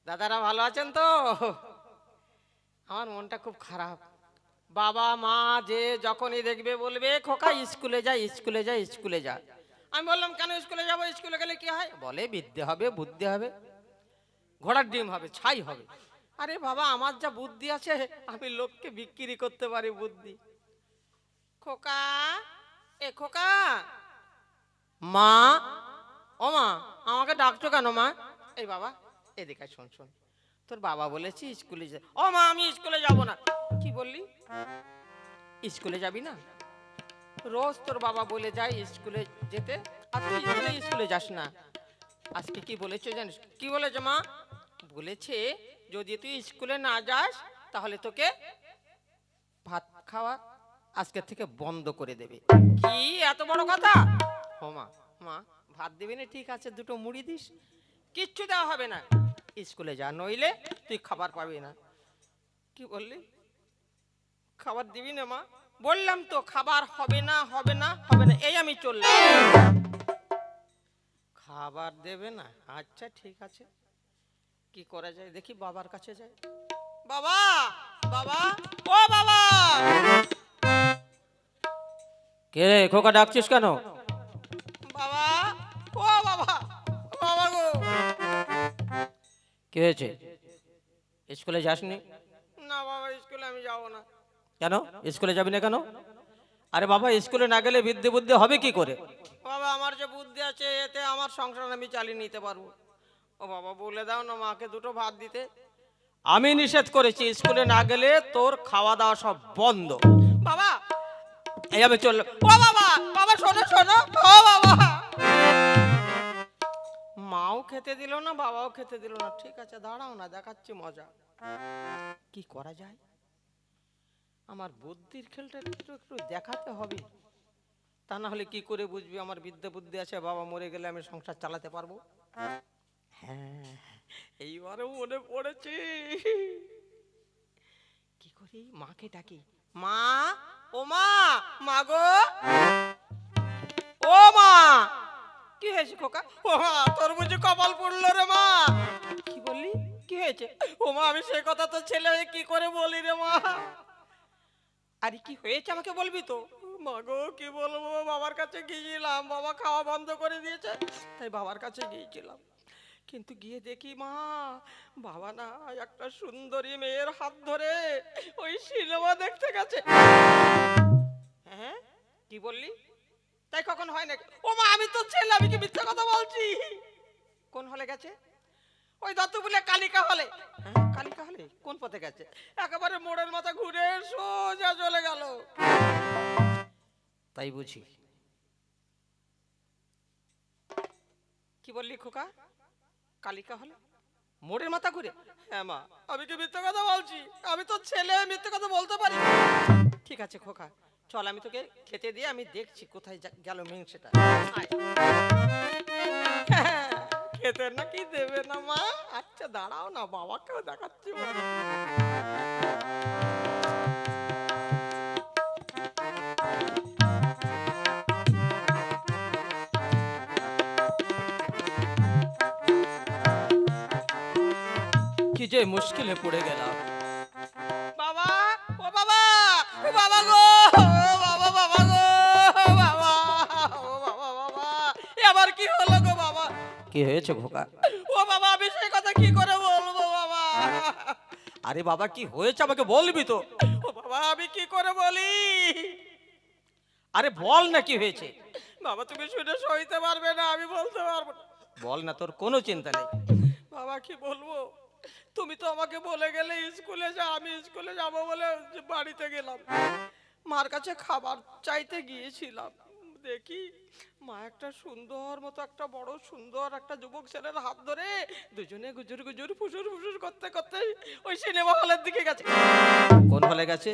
দাদারা ভালো আছেন তো? আমার মনটা খুব খারাপ। বাবা মা যে যখনই দেখবে বলবে খোকা স্কুলে যা স্কুলে যা স্কুলে যা। আমি বললাম কেন স্কুলে যাবো? স্কুলে গেলে কি হয়? বলে বিদ্যে হবে বুদ্ধি হবে, ঘোড়ার ডিম হবে, ছাই হবে। আরে বাবা, আমার যা বুদ্ধি আছে আমি লোককে বিক্রি করতে পারি বুদ্ধি। খোকা, এ খোকা, মা, ও মা, আমাকে ডাকছো কেন মা? এই বাবা এদিকে শোন শোন, তোর বাবা বলেছি স্কুলে যা। ও মা, আমি স্কুলে যাব না। কি বললি? স্কুলে যাবি না? রোজ তোর বাবা বলে যায় স্কুলে যেতে, আর তুই স্কুলে যাস না। আজকে কি বলেছে জানিস? কি বলেছে মা? বলেছে যদি তুই স্কুলে না যাস তাহলে তোকে ভাত খাওয়া আজকে থেকে বন্ধ করে দেবে। কি এত বড় কথা? ও মা, মা ভাত দিবি না ঠিক আছে, দুটো মুড়ি দিস। কিচ্ছু দেওয়া হবে না, স্কুলে যা, নইলে তুই খাবার পাবি না। কি বললি? খাবার দিবি না মা? বললাম তো খাবার হবে না হবে না হবে না, এই আমি চললাম। খাবার দেবে না? আচ্ছা ঠিক আছে, কি করা যায় দেখি, বাবার কাছে যাই। বাবা, বাবা, ও বাবা। কে রে খোকা, ডাকছিস কেন? বাবা, ও বাবা, বাবা গো। কি হয়েছে? স্কুলে যাসনি? না বাবা, স্কুলে আমি যাব না। কেন স্কুলে যাবি না কেন? আরে বাবা, স্কুলে না গেলে বিদ্যে বুদ্ধি হবে কি করে? বাবা আমার যে বুদ্ধি আছে এতে আমার সংসার আমি চালিয়ে নিতে পারবো। ও বাবা বলে দাও না মাকে দুটো ভাত দিতে। আমি নিষেধ করেছি স্কুলে না গেলে তোর খাওয়া দাওয়া সব বন্ধ। বাবা এই আমি চললাম। ও বাবা, বাবা শোনো শোনো, ও বাবা। মাও খেতে দিল না, বাবাও খেতে দিল না। ঠিক আছে দাঁড়াও না, দেখাচ্ছি মজা। কি করা যায়? আমার বুদ্ধির খেলটা একটু একটু দেখাতে হবে, তা না হলে কি করে বুঝবি আমার বিদ্যা বুদ্ধি আছে, বাবা মরে গেলে আমি সংসার চালাতে পারবো। হ্যাঁ, এইবারে মনে পড়েছে। কি করি? মাকে ডাকি। মা, ও মা, মা গো, ও মা। কি হয়েছে খোকা? ও মা, তোর বুঝি কপাল পড়লো রে মা? কি বললি? কি হয়েছে? ও মা, আমি সে কথা তো ছেলে হয়ে কি করে বলি রে মা? আরে কি হয়েছে আমাকে বলবি তো? মা গো কি বলবো, বাবার কাছে গিয়েছিলাম, বাবা খাওয়া বন্ধ করে দিয়েছে, তাই বাবার কাছে গিয়েছিলাম। কিন্তু গিয়ে দেখি মা, বাবা না একটা সুন্দরী মেয়ের হাত ধরে ওই সিনেমা দেখতে গেছে। হ্যাঁ কি বললি? তাই কখন হয় নাকি? ও মা, আমি তো ছেলে, আমি কি মিথ্যা কথা বলছি? কোন হলে গেছে? ওই দত্ত বলে কালিকা হলে। কালিকা হলে কোন পথে গেছে? একেবারে মোড়ের মাথা ঘুরে সোজা চলে গেল। তাই বুঝি? কি বললি খোকা? কালিকা হলে মোড়ের মাথা ঘুরে? হ্যাঁ মা, আমি কি মিথ্যা কথা বলছি? আমি তো ছেলে, মিথ্যা কথা বলতে পারি। ঠিক আছে খোকা, চল আমি তোকে খেতে দিয়ে আমি দেখছি কোথায় গেল মিংসেটা। খেতে নাকি দেবে না মা? আচ্ছা দাঁড়াও না, বাবাকেও দেখাচ্ছি। কি যে মুশকিলে পড়ে গেলাম। বাবা, ও বাবা, ও বাবা গো, ও বাবা, বাবা গো, বাবা, ও বাবা, বাবা, এবার কি হলো গো বাবা? কি হয়েছে খোকা? ও বাবা, আমি সেই কথা কি করে বলবো বাবা? আরে বাবা কি হয়েছে আমাকে বলবি তো? ও বাবা আমি কি করে বলি? আরে বল না কি হয়েছে? বাবা তুমি শুনে সইতে পারবে না, আমি বলতে পারবো না। বল না, তোর কোনো চিন্তা নেই। বাবা কি বলবো, তুমি তো আমাকে বলে গেলে স্কুলে যা, আমি স্কুলে যাব বলে বাড়িতে গেলাম। মার কাছে খাবার চাইতে গিয়েছিলাম, দেখি মা একটা সুন্দর মতো একটা বড় সুন্দর একটা যুবক ছেলের হাত ধরে দুজনে গুজুর গুজুর ফুসুর ফুসুর করতে করতে ওই সিনেমা হলের দিকে গেছে। কোন হলে গেছে?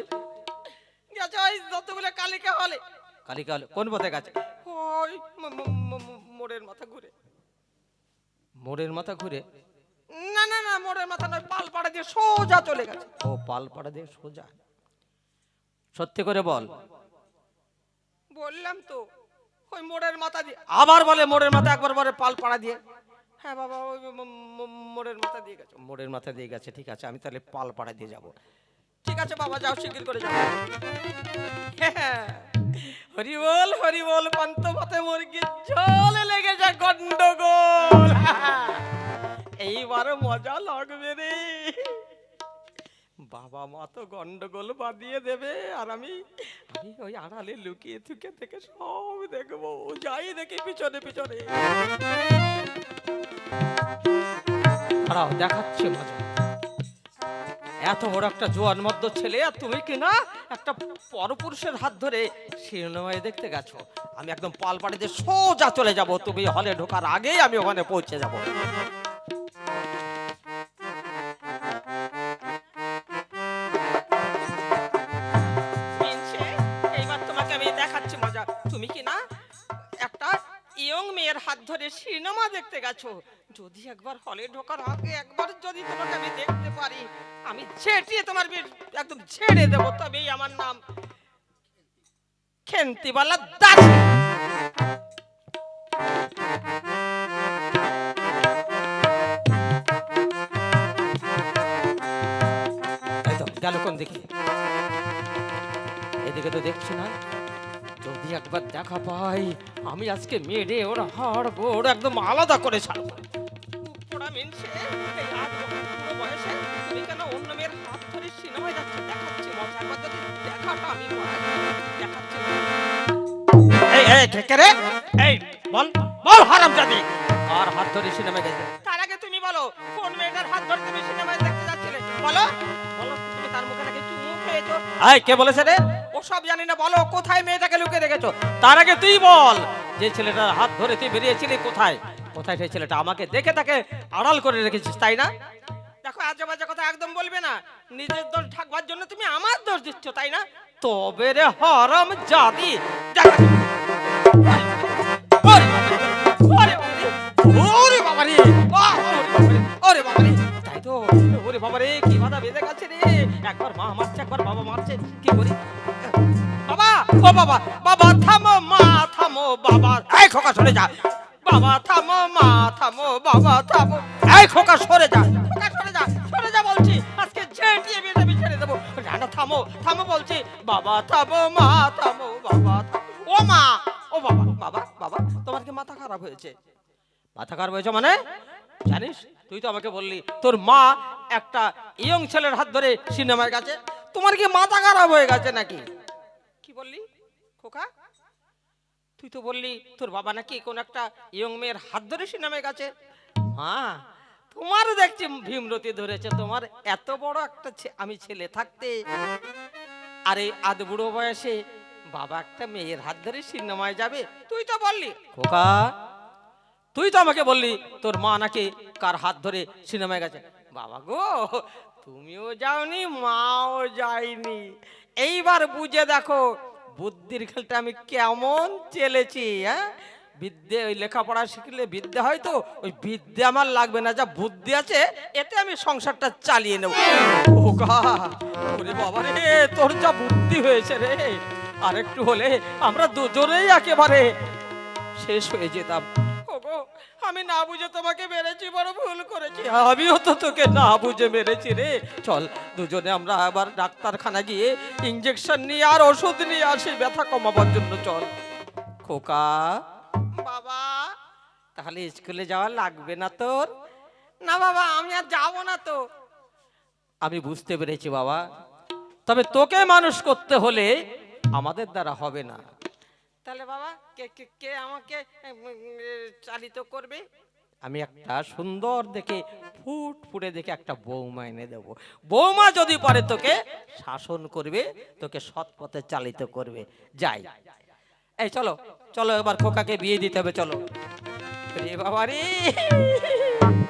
গেছে ওই যত বলে কালিকা হলে। কালিকা হলে কোন পথে গেছে? ওই মোড়ের মাথা ঘুরে। মোড়ের মাথা ঘুরে? না না না, মোড়ের মাথা নয়, পালপাড়া দিয়ে সোজা চলে গেছে। ও পালপাড়া দিয়ে সোজা? সত্যি করে বল। বললাম তো ওই মোড়ের মাথা দিয়ে। আবার বলে মোড়ের মাথা, একবার বলে পালপাড়া দিয়ে। হ্যাঁ বাবা, ওই মোড়ের মাথা দিয়ে গেছে, মোড়ের মাথা দিয়ে গেছে। ঠিক আছে, আমি তাহলে পালপাড়া দিয়ে যাব। ঠিক আছে বাবা, যাও, শিগগির করে যাও। হরিবল হরিবল, পান্ত ভাতে মুরগির ঝোল লেগেছে গন্ডগোল। এইবার মজা লাগবে রে। বাবা মা তো গন্ডগোল বাঁধিয়ে দেবে, আর আমি ওই আড়ালে লুকিয়ে থুকে থেকে সব দেখবো, যাই দেখি পিছনে পিছনে। দাঁড়াও, দেখাচ্ছে মজা। এত বড় একটা জোয়ান মদ্য ছেলে, আর তুমি কিনা একটা পরপুরুষের হাত ধরে সিনেমায় দেখতে গেছো। আমি একদম পালপাড়িতে সোজা চলে যাব, তুমি হলে ঢোকার আগেই আমি ওখানে পৌঁছে যাব। এইবার তোমাকে আমি দেখাচ্ছি মজা। তুমি কিনা একটা ইয়ং মেয়ের হাত ধরে সিনেমা দেখতে গেছো। যদি একবার হলে ঢোকার আগে একবার যদি তোমাকে আমি দেখতে পারি, আমি ছেটিয়ে তোমার একদম ছেড়ে দেবো। তবেই আমার নাম খেন্তিবালা দাসী। গেল কোন দিকে? এদিকে তো দেখছি না। যদি একবার দেখা পাই, আমি আজকে মেরে ওর হাড় গোড় একদম আলাদা করে ছাড়বো। বয়সে তুমি কেন অন্য মেয়ের হাত ধরে সিনেমায় যাচ্ছে? দেখাচ্ছি মজা, একবার যদি দেখাটা আমি দেখাচ্ছি। এই বল বল হারামজাদি, কার হাত ধরে সিনেমায় গেছে? তার আগে তুমি বলো, কোন মেয়েটার হাত ধরে তুমি সিনেমায় দেখতে যাচ্ছিলে? বলো বলো, তুমি তার মুখে নাকি চুমু খেয়েছো? এই কে বলেছে রে? ও সব জানি না, বলো কোথায় মেয়েটাকে লুকিয়ে রেখেছো? তার আগে তুই বল, যে ছেলেটার হাত ধরে তুই বেরিয়েছিলি কোথায়? কোথায় সেই ছেলেটা? আমাকে দেখে তাকে আড়াল করে রেখেছিস, তাই না? দেখো, আজে বাজে কথা একদম বলবে না। নিজের দোষ ঢাকবার জন্য তুমি আমার দোষ দিচ্ছ, তাই না? তবে রে হারামজাদি, তাই তো। ওরে বাবা রে, কি বাধা বেঁধে গেছে রে। একবার মা মারছে, একবার বাবা মারছে, কি করি? বাবা, ও বাবা, বাবা থামো, মা থামো, বাবা এই খোকা সরে যা। বাবা থামো, মা থামো, বাবা থামো, এই খোকা সরে যা, খোকা সরে যা, সরে যা বলছি। আজকে ঝেঁটিয়ে বেঁধে আমি ছেড়ে দেবো। রানা থামো, থামো বলছি। বাবা থামো, মা থামো, বাবা থামো। ও মা, ও বাবা, বাবা বাবা, তোমার কি মাথা খারাপ হয়েছে? মাথা খারাপ হয়েছে মানে? জানিস, তুই তো আমাকে বললি তোর মা একটা ইয়ং ছেলের হাত ধরে সিনেমায় গেছে। তোমার কি মাথা খারাপ হয়ে গেছে নাকি? কি বললি খোকা? তুই তো বললি তোর বাবা নাকি কোন একটা ইয়ং মেয়ের হাত ধরে সিনেমায় গেছে। হ্যাঁ, তোমারও দেখছি ভীমরতি ধরেছে। তোমার এত বড় একটা আমি ছেলে থাকতে, আরে আধ বুড়ো বয়সে বাবা একটা মেয়ের হাত ধরে সিনেমায় যাবে? তুই তো বললি খোকা, তুই তো আমাকে বললি তোর মা নাকি কার হাত ধরে সিনেমায় গেছে। বাবা গো, তুমিও যাওনি, মাও যায়নি। এইবার বুঝে দেখো বুদ্ধির খেলটা আমি কেমন চেলেছি। হ্যাঁ, বিদ্যে ওই লেখাপড়া শিখলে বিদ্যে হয়, তো ওই বিদ্যে আমার লাগবে না, যা বুদ্ধি আছে এতে আমি সংসারটা চালিয়ে নেব। ওরে বাবা রে, তোর যা বুদ্ধি হয়েছে রে, আর একটু হলে আমরা দুজনেই একেবারে শেষ হয়ে যেতাম। আমি না বুঝে তোমাকে মেরেছি, বড় ভুল করেছি। আমিও তো তোকে না বুঝে মেরেছি রে। চল দুজনে আমরা আবার ডাক্তারখানা গিয়ে ইনজেকশন নিয়ে আর ওষুধ নিয়ে আসি ব্যথা কমাবার জন্য। চল খোকা। বাবা, তাহলে স্কুলে যাওয়া লাগবে না তোর? না বাবা, আমি আর যাবো না তো। আমি বুঝতে পেরেছি বাবা, তবে তোকে মানুষ করতে হলে আমাদের দ্বারা হবে না। তাহলে বাবা কে কে কে আমাকে চালিত করবে? আমি একটা সুন্দর দেখে ফুটফুটে দেখে একটা বৌমা এনে দেবো। বৌমা যদি পারে তোকে শাসন করবে, তোকে সৎ পথে চালিত করবে। যাই, এই চলো চলো, এবার খোকাকে বিয়ে দিতে হবে, চলো। বাবা রে।